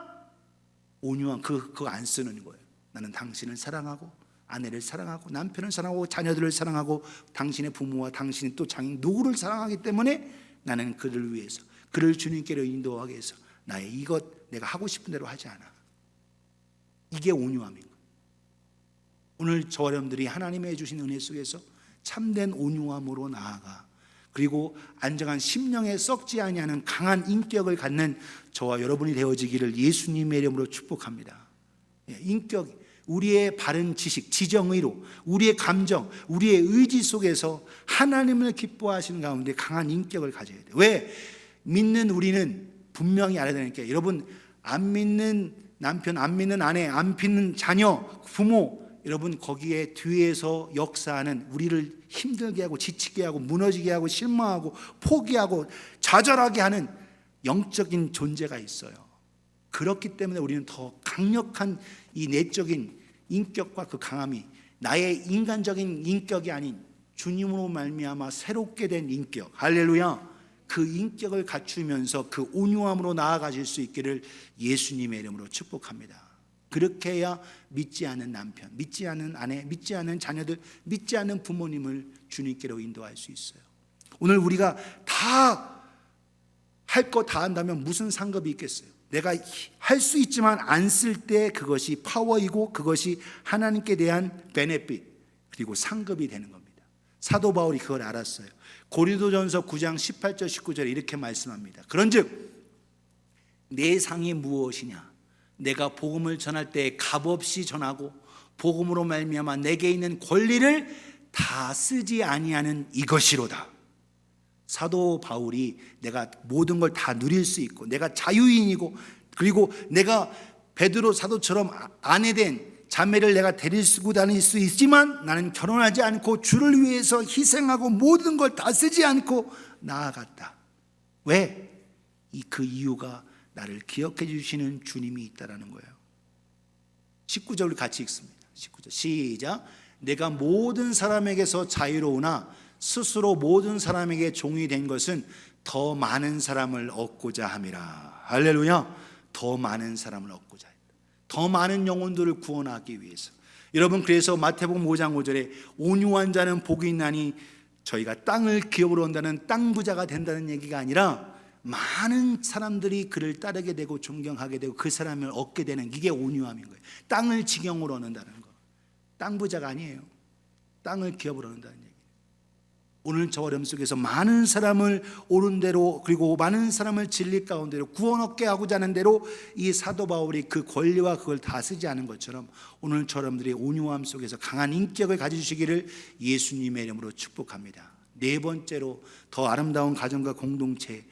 온유함, 그거 안 쓰는 거예요. 나는 당신을 사랑하고 아내를 사랑하고 남편을 사랑하고 자녀들을 사랑하고 당신의 부모와 당신의 또 장인 누구를 사랑하기 때문에 나는 그를 위해서, 그를 주님께로 인도하기 위해서 나의 이것 내가 하고 싶은 대로 하지 않아. 이게 온유함인 거예요. 오늘 저와 여러분들이 하나님의 주신 은혜 속에서 참된 온유함으로 나아가, 그리고 안정한 심령에 썩지 아니하는 강한 인격을 갖는 저와 여러분이 되어지기를 예수님의 이름으로 축복합니다. 인격, 우리의 바른 지식, 지정의로, 우리의 감정, 우리의 의지 속에서 하나님을 기뻐하시는 가운데 강한 인격을 가져야 돼요. 왜? 믿는 우리는 분명히 알아야 되니까. 여러분, 안 믿는 남편, 안 믿는 아내, 안 믿는 자녀, 부모, 여러분 거기에 뒤에서 역사하는, 우리를 힘들게 하고 지치게 하고 무너지게 하고 실망하고 포기하고 좌절하게 하는 영적인 존재가 있어요. 그렇기 때문에 우리는 더 강력한 이 내적인 인격과 그 강함이, 나의 인간적인 인격이 아닌 주님으로 말미암아 새롭게 된 인격, 할렐루야, 그 인격을 갖추면서 그 온유함으로 나아가실 수 있기를 예수님의 이름으로 축복합니다. 그렇게 해야 믿지 않는 남편, 믿지 않는 아내, 믿지 않는 자녀들, 믿지 않는 부모님을 주님께로 인도할 수 있어요. 오늘 우리가 다 할 거 다 한다면 무슨 상급이 있겠어요? 내가 할 수 있지만 안 쓸 때 그것이 파워이고 그것이 하나님께 대한 베네핏, 그리고 상급이 되는 겁니다. 사도 바울이 그걸 알았어요. 고린도전서 9장 18절 19절에 이렇게 말씀합니다. 그런즉 내 상이 무엇이냐? 내가 복음을 전할 때 값없이 전하고 복음으로 말미암아 내게 있는 권리를 다 쓰지 아니하는 이것이로다. 사도 바울이 내가 모든 걸 다 누릴 수 있고 내가 자유인이고, 그리고 내가 베드로 사도처럼 아내된 자매를 내가 데리고 다닐 수 있지만 나는 결혼하지 않고 주를 위해서 희생하고 모든 걸 다 쓰지 않고 나아갔다. 왜? 그 이유가 나를 기억해 주시는 주님이 있다라는 거예요. 19절을 같이 읽습니다. 19절 시작. 내가 모든 사람에게서 자유로우나 스스로 모든 사람에게 종이 된 것은 더 많은 사람을 얻고자 함이라. 할렐루야. 더 많은 사람을 얻고자 했다. 더 많은 영혼들을 구원하기 위해서. 여러분, 그래서 마태복음 5장 5절에 온유한 자는 복이 있나니, 저희가 땅을 기업으로 온다는 땅 부자가 된다는 얘기가 아니라 많은 사람들이 그를 따르게 되고 존경하게 되고 그 사람을 얻게 되는, 이게 온유함인 거예요. 땅을 지경으로 얻는다는 거. 땅 부자가 아니에요. 땅을 기업으로 얻는다는 얘기예요. 오늘 저 어려움 속에서 많은 사람을 옳은 대로, 그리고 많은 사람을 진리 가운데로 구원 얻게 하고자 하는 대로 이 사도 바울이 그 권리와 그걸 다 쓰지 않은 것처럼 오늘 저 여러분들이 온유함 속에서 강한 인격을 가지시기를 예수님의 이름으로 축복합니다. 네 번째로, 더 아름다운 가정과 공동체를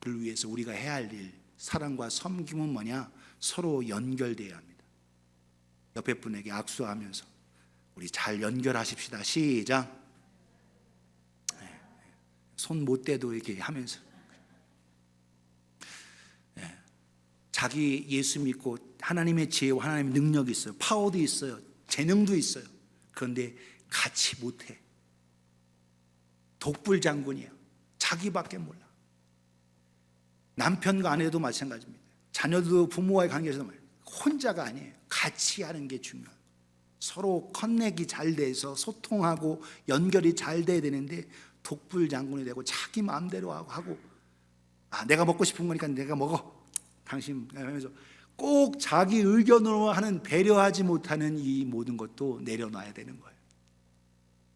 위해서 우리가 해야 할 일, 사랑과 섬김은 뭐냐? 서로 연결되어야 합니다. 옆에 분에게 악수하면서 우리 잘 연결하십시다. 시작. 손 못 대도 이렇게 하면서, 자기 예수 믿고 하나님의 지혜와 하나님의 능력이 있어요. 파워도 있어요. 재능도 있어요. 그런데 같이 못해. 독불장군이야. 자기밖에 몰라. 남편과 아내도 마찬가지입니다. 자녀도 부모와의 관계에서도 혼자가 아니에요. 같이 하는 게 중요해요. 서로 커넥이 잘 돼서 소통하고 연결이 잘 돼야 되는데 독불장군이 되고 자기 마음대로 하고 내가 먹고 싶은 거니까 내가 먹어. 당신 하면서 꼭 자기 의견으로 하는 배려하지 못하는 이 모든 것도 내려놔야 되는 거예요.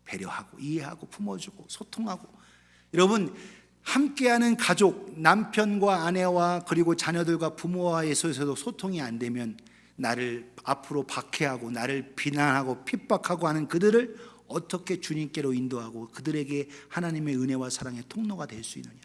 배려하고 이해하고 품어주고 소통하고. 여러분, 함께하는 가족, 남편과 아내와 그리고 자녀들과 부모와에서도 소통이 안 되면 나를 앞으로 박해하고 나를 비난하고 핍박하고 하는 그들을 어떻게 주님께로 인도하고 그들에게 하나님의 은혜와 사랑의 통로가 될 수 있느냐.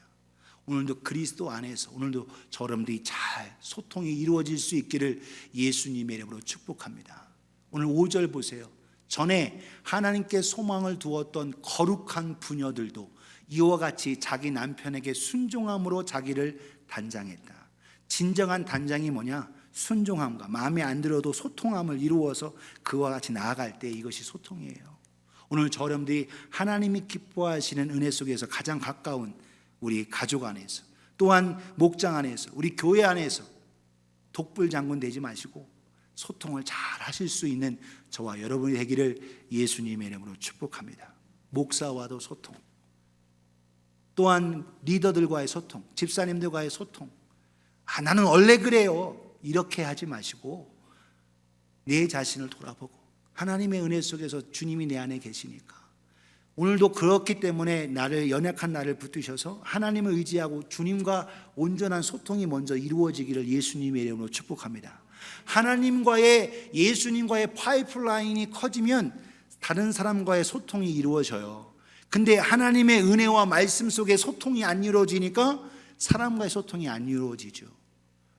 오늘도 그리스도 안에서 오늘도 저러분들이 잘 소통이 이루어질 수 있기를 예수님의 이름으로 축복합니다. 오늘 5절 보세요. 전에 하나님께 소망을 두었던 거룩한 부녀들도 이와 같이 자기 남편에게 순종함으로 자기를 단장했다. 진정한 단장이 뭐냐? 순종함과 마음에 안 들어도 소통함을 이루어서 그와 같이 나아갈 때 이것이 소통이에요. 오늘 저렴들이 하나님이 기뻐하시는 은혜 속에서 가장 가까운 우리 가족 안에서, 또한 목장 안에서, 우리 교회 안에서 독불장군 되지 마시고 소통을 잘 하실 수 있는 저와 여러분이 되기를 예수님의 이름으로 축복합니다. 목사와도 소통, 또한 리더들과의 소통, 집사님들과의 소통. 나는 원래 그래요, 이렇게 하지 마시고 내 자신을 돌아보고 하나님의 은혜 속에서 주님이 내 안에 계시니까 오늘도 그렇기 때문에 연약한 나를 붙드셔서 하나님을 의지하고 주님과 온전한 소통이 먼저 이루어지기를 예수님의 이름으로 축복합니다. 예수님과의 파이프라인이 커지면 다른 사람과의 소통이 이루어져요. 근데 하나님의 은혜와 말씀 속에 소통이 안 이루어지니까 사람과의 소통이 안 이루어지죠.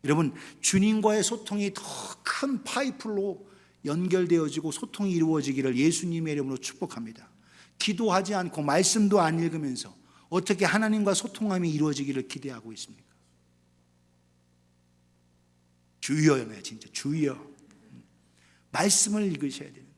여러분, 주님과의 소통이 더 큰 파이프로 연결되어지고 소통이 이루어지기를 예수님의 이름으로 축복합니다. 기도하지 않고 말씀도 안 읽으면서 어떻게 하나님과 소통함이 이루어지기를 기대하고 있습니까? 주여요, 진짜 주여. 말씀을 읽으셔야 되는데,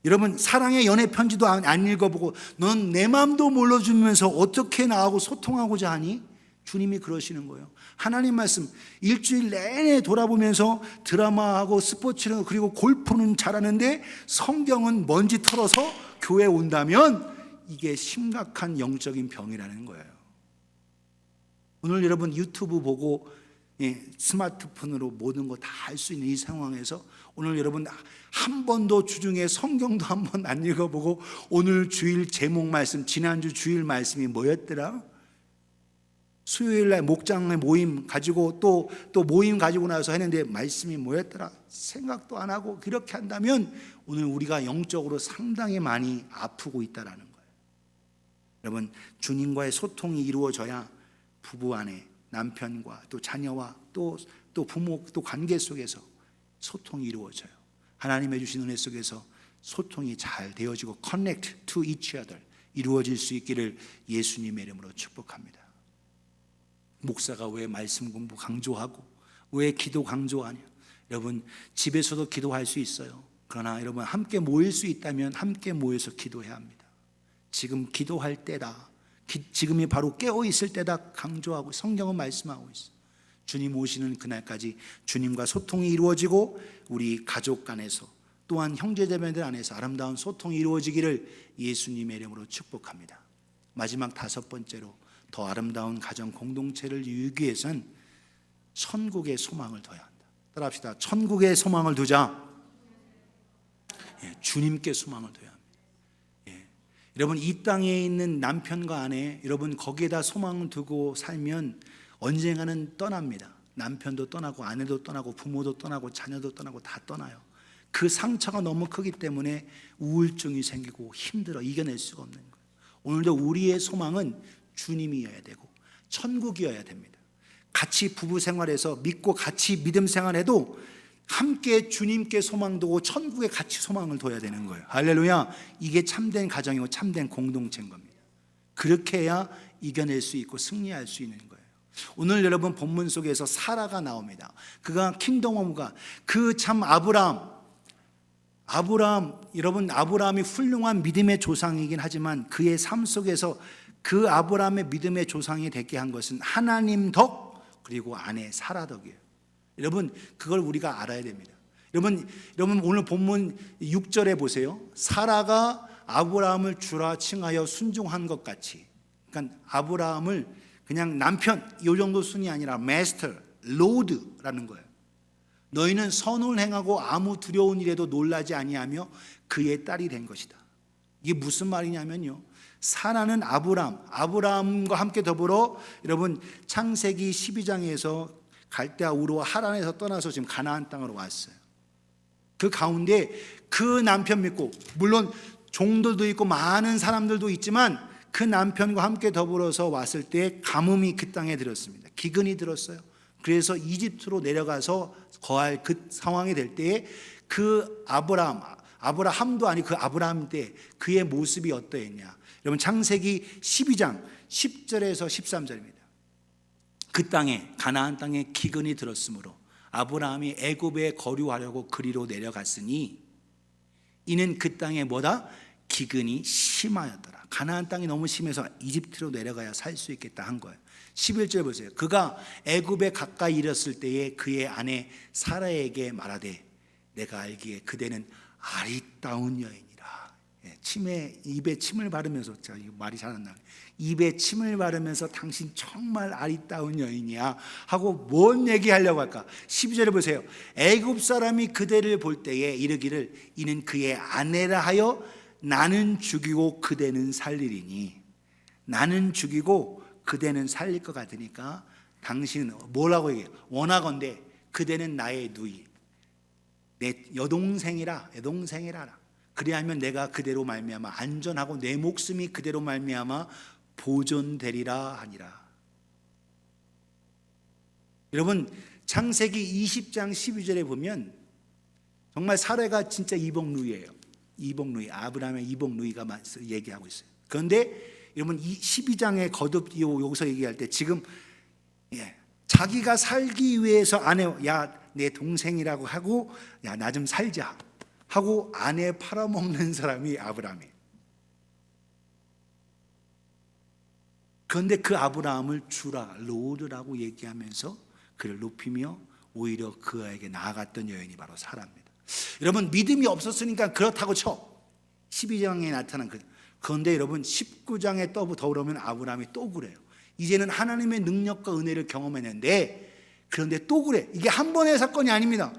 여러분, 사랑의 연애 편지도 안 읽어보고 넌 내 마음도 몰라주면서 어떻게 나하고 소통하고자 하니? 주님이 그러시는 거예요. 하나님 말씀 일주일 내내 돌아보면서 드라마하고 스포츠는 그리고 골프는 잘하는데 성경은 먼지 털어서 교회 온다면 이게 심각한 영적인 병이라는 거예요. 오늘 여러분 유튜브 보고 스마트폰으로 모든 거 다 할 수 있는 이 상황에서 오늘 여러분 한 번도 주중에 성경도 한 번 안 읽어보고 오늘 주일 제목 말씀, 지난주 주일 말씀이 뭐였더라? 수요일날 목장의 모임 가지고 또 모임 가지고 나서 했는데 말씀이 뭐였더라? 생각도 안 하고 그렇게 한다면 오늘 우리가 영적으로 상당히 많이 아프고 있다는 거예요. 여러분, 주님과의 소통이 이루어져야 부부 안에 남편과 또 자녀와 또 부모 또 관계 속에서 소통이 이루어져요. 하나님의 주신 은혜 속에서 소통이 잘 되어지고 connect to each other 이루어질 수 있기를 예수님의 이름으로 축복합니다. 목사가 왜 말씀 공부 강조하고 왜 기도 강조하냐? 여러분, 집에서도 기도할 수 있어요. 그러나 여러분, 함께 모일 수 있다면 함께 모여서 기도해야 합니다. 지금 기도할 때다, 지금이 바로 깨어있을 때다 강조하고 성경은 말씀하고 있어요. 주님 오시는 그날까지 주님과 소통이 이루어지고 우리 가족 간에서 또한 형제자매들 안에서 아름다운 소통이 이루어지기를 예수님의 이름으로 축복합니다. 마지막 5번째로 더 아름다운 가정 공동체를 이루기 위해서는 천국의 소망을 둬야 한다. 따라합시다. 천국의 소망을 두자. 주님께 소망을 둬야 합니다. 여러분, 이 땅에 있는 남편과 아내, 여러분 거기에다 소망을 두고 살면 언젠가는 떠납니다. 남편도 떠나고 아내도 떠나고 부모도 떠나고 자녀도 떠나고 다 떠나요. 그 상처가 너무 크기 때문에 우울증이 생기고 힘들어 이겨낼 수가 없는 거예요. 오늘도 우리의 소망은 주님이어야 되고 천국이어야 됩니다. 같이 부부 생활에서 믿고 같이 믿음 생활해도 함께 주님께 소망 두고 천국에 같이 소망을 둬야 되는 거예요. 할렐루야. 이게 참된 가정이고 참된 공동체인 겁니다. 그렇게 해야 이겨낼 수 있고 승리할 수 있는 거예요. 오늘 여러분 본문 속에서 사라가 나옵니다. 그가 킹덤 오브가 그 참 여러분 아브라함이 훌륭한 믿음의 조상이긴 하지만 그의 삶 속에서 그 아브라함의 믿음의 조상이 되게 한 것은 하나님 덕 그리고 아내 사라 덕이에요. 여러분 그걸 우리가 알아야 됩니다. 여러분 오늘 본문 6절에 보세요. 사라가 아브라함을 주라 칭하여 순종한 것 같이, 그러니까 아브라함을 그냥 남편 이 정도 순이 아니라 마스터, 로드라는 거예요. 너희는 선을 행하고 아무 두려운 일에도 놀라지 아니하며 그의 딸이 된 것이다. 이게 무슨 말이냐면요, 사라는 아브라함과 함께 더불어 여러분 창세기 12장에서 갈대아 우르와 하란에서 떠나서 지금 가나안 땅으로 왔어요. 그 가운데 그 남편 믿고, 물론 종들도 있고 많은 사람들도 있지만 그 남편과 함께 더불어서 왔을 때 가뭄이 그 땅에 들었습니다. 기근이 들었어요. 그래서 이집트로 내려가서 거할 그 상황이 될 때에 그 아브라함도 아니고 그 아브라함 때 그의 모습이 어떠했냐. 여러분 창세기 12장 10절에서 13절입니다. 그 땅에, 가나안 땅에 기근이 들었으므로 아브라함이 애굽에 거류하려고 그리로 내려갔으니 이는 그 땅에 뭐다? 기근이 심하였더라. 가나안 땅이 너무 심해서 이집트로 내려가야 살 수 있겠다 한 거예요. 11절 보세요. 그가 애굽에 가까이 이르렀을 때에 그의 아내 사라에게 말하되 내가 알기에 그대는 아리따운 여인이라. 입에 침을 바르면서, 제가 이거 말이 잘 안 나요. 입에 침을 바르면서 당신 정말 아리따운 여인이야 하고 뭔 얘기하려고 할까? 12절에 보세요. 애굽 사람이 그대를 볼 때에 이르기를 이는 그의 아내라 하여 나는 죽이고 그대는 살리리니, 나는 죽이고 그대는 살릴 것 같으니까 당신은 뭐라고 얘기해요? 원하건대 그대는 나의 누이, 내 여동생이라. 그리하면 내가 그대로 말미암아 안전하고 내 목숨이 그대로 말미암아 보존되리라 하니라. 여러분 창세기 20장 12절에 보면 정말 사례가 진짜 이복누이예요. 이복누이, 아브라함의 이복누이가 얘기하고 있어요. 그런데 여러분 이 12장에 거듭 여기서 얘기할 때 지금 자기가 살기 위해서 아내, 야 내 동생이라고 하고 야 나 좀 살자 하고 아내 팔아먹는 사람이 아브라함이에요. 그런데 그 아브라함을 주라, 로드라고 얘기하면서 그를 높이며 오히려 그에게 나아갔던 여인이 바로 사라입니다. 여러분 믿음이 없었으니까 그렇다고 쳐. 12장에 나타난 그런데 여러분 19장에 더오르면 아브라함이 또 그래요. 이제는 하나님의 능력과 은혜를 경험했는데 그런데 또 그래. 이게 한 번의 사건이 아닙니다.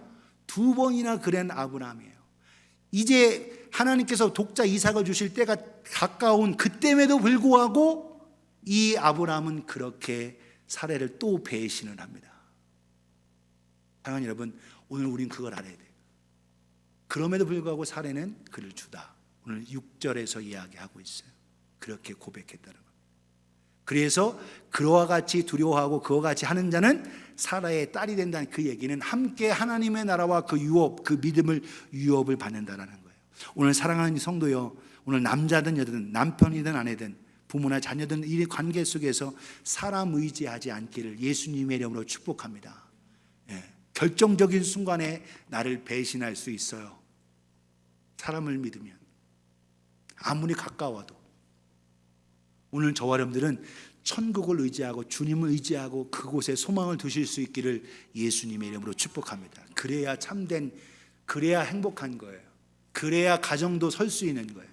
두 번이나 그런 아브라함이에요. 이제 하나님께서 독자 이삭을 주실 때가 가까운 그때에도 불구하고 이 아브라함은 그렇게 사례를 또 배신을 합니다. 사랑하는 여러분, 오늘 우린 그걸 알아야 돼요. 그럼에도 불구하고 사례는 그를 주다. 오늘 6절에서 이야기하고 있어요. 그렇게 고백했다는 것. 그래서 그와 같이 두려워하고 그와 같이 하는 자는 사라의 딸이 된다는 그 얘기는 함께 하나님의 나라와 그 유업, 그 믿음을 유업을 받는다는 거예요. 오늘 사랑하는 성도요, 오늘 남자든 여자든 남편이든 아내든 부모나 자녀든 이 관계 속에서 사람 의지하지 않기를 예수님의 이름으로 축복합니다. 결정적인 순간에 나를 배신할 수 있어요. 사람을 믿으면 아무리 가까워도. 오늘 저와 여러분들은 천국을 의지하고 주님을 의지하고 그곳에 소망을 두실 수 있기를 예수님의 이름으로 축복합니다. 그래야 참된, 그래야 행복한 거예요. 그래야 가정도 설 수 있는 거예요.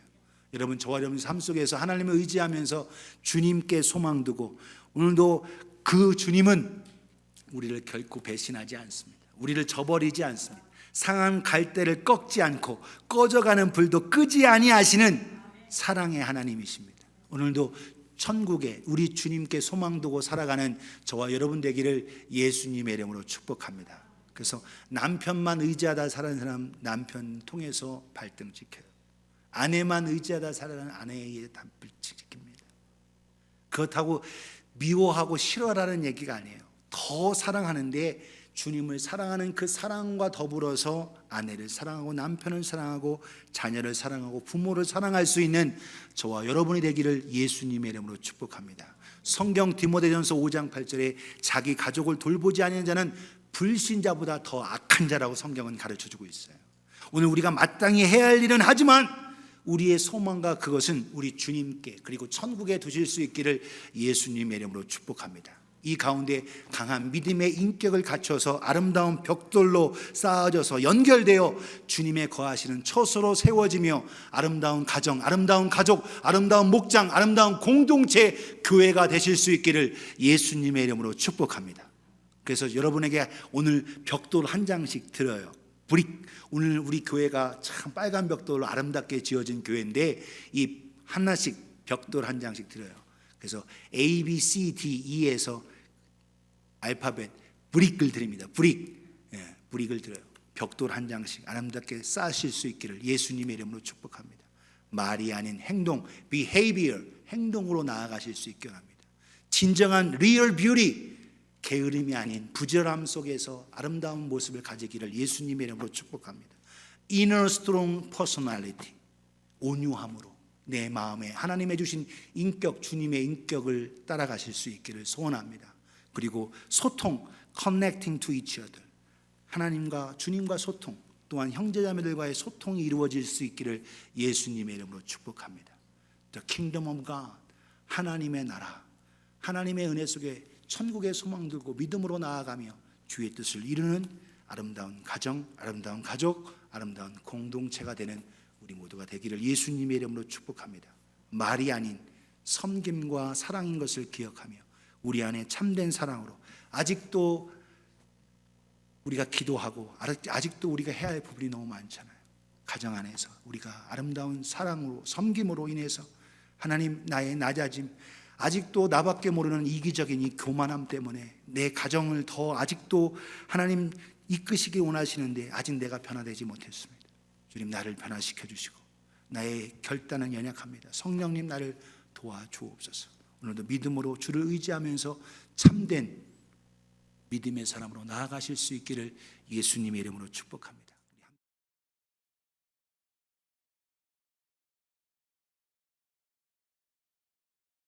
여러분 저와 여러분 삶 속에서 하나님을 의지하면서 주님께 소망 두고, 오늘도 그 주님은 우리를 결코 배신하지 않습니다. 우리를 저버리지 않습니다. 상한 갈대를 꺾지 않고 꺼져가는 불도 끄지 아니하시는 사랑의 하나님이십니다. 오늘도 천국에 우리 주님께 소망 두고 살아가는 저와 여러분 되기를 예수님의 이름으로 축복합니다. 그래서 남편만 의지하다 살아가는 사람 남편 통해서 발등 지켜요. 아내만 의지하다 살아가는 아내의 발등 지킵니다. 그렇다고 미워하고 싫어하라는 얘기가 아니에요. 더 사랑하는데 주님을 사랑하는 그 사랑과 더불어서 아내를 사랑하고 남편을 사랑하고 자녀를 사랑하고 부모를 사랑할 수 있는 저와 여러분이 되기를 예수님의 이름으로 축복합니다. 성경 디모데전서 5장 8절에 자기 가족을 돌보지 않는 자는 불신자보다 더 악한 자라고 성경은 가르쳐주고 있어요. 오늘 우리가 마땅히 해야 할 일은 하지만 우리의 소망과 그것은 우리 주님께 그리고 천국에 두실 수 있기를 예수님의 이름으로 축복합니다. 이 가운데 강한 믿음의 인격을 갖춰서 아름다운 벽돌로 쌓아져서 연결되어 주님의 거하시는 처소로 세워지며 아름다운 가정, 아름다운 가족, 아름다운 목장, 아름다운 공동체 교회가 되실 수 있기를 예수님의 이름으로 축복합니다. 그래서 여러분에게 오늘 벽돌 한 장씩 드려요. 브릭. 오늘 우리 교회가 참 빨간 벽돌로 아름답게 지어진 교회인데 이 하나씩 벽돌 한 장씩 드려요. 그래서 A, B, C, D, E에서 알파벳 브릭을 드립니다. 브릭을 드려요. 벽돌 한 장씩 아름답게 쌓으실 수 있기를 예수님의 이름으로 축복합니다. 말이 아닌 행동, behavior, 행동으로 나아가실 수 있게 합니다. 진정한 real beauty, 게으름이 아닌 부절함 속에서 아름다운 모습을 가지기를 예수님의 이름으로 축복합니다. Inner strong personality, 온유함으로 내 마음에 하나님의 주신 인격, 주님의 인격을 따라가실 수 있기를 소원합니다. 그리고 소통, connecting to each other, 하나님과 주님과 소통, 또한 형제자매들과의 소통이 이루어질 수 있기를 예수님의 이름으로 축복합니다. The kingdom of God, 하나님의 나라, 하나님의 은혜 속에 천국의 소망 들고 믿음으로 나아가며 주의 뜻을 이루는 아름다운 가정, 아름다운 가족, 아름다운 공동체가 되는 우리 모두가 되기를 예수님의 이름으로 축복합니다. 말이 아닌 섬김과 사랑인 것을 기억하며 우리 안에 참된 사랑으로 아직도 우리가 기도하고 아직도 우리가 해야 할 부분이 너무 많잖아요. 가정 안에서 우리가 아름다운 사랑으로 섬김으로 인해서 하나님 나의 낮아짐, 아직도 나밖에 모르는 이기적인 이 교만함 때문에 내 가정을 더 아직도 하나님 이끄시기 원하시는데 아직 내가 변화되지 못했습니다. 주님 나를 변화시켜 주시고 나의 결단은 연약합니다. 성령님 나를 도와주옵소서. 오늘도 믿음으로 주를 의지하면서 참된 믿음의 사람으로 나아가실 수 있기를 예수님의 이름으로 축복합니다.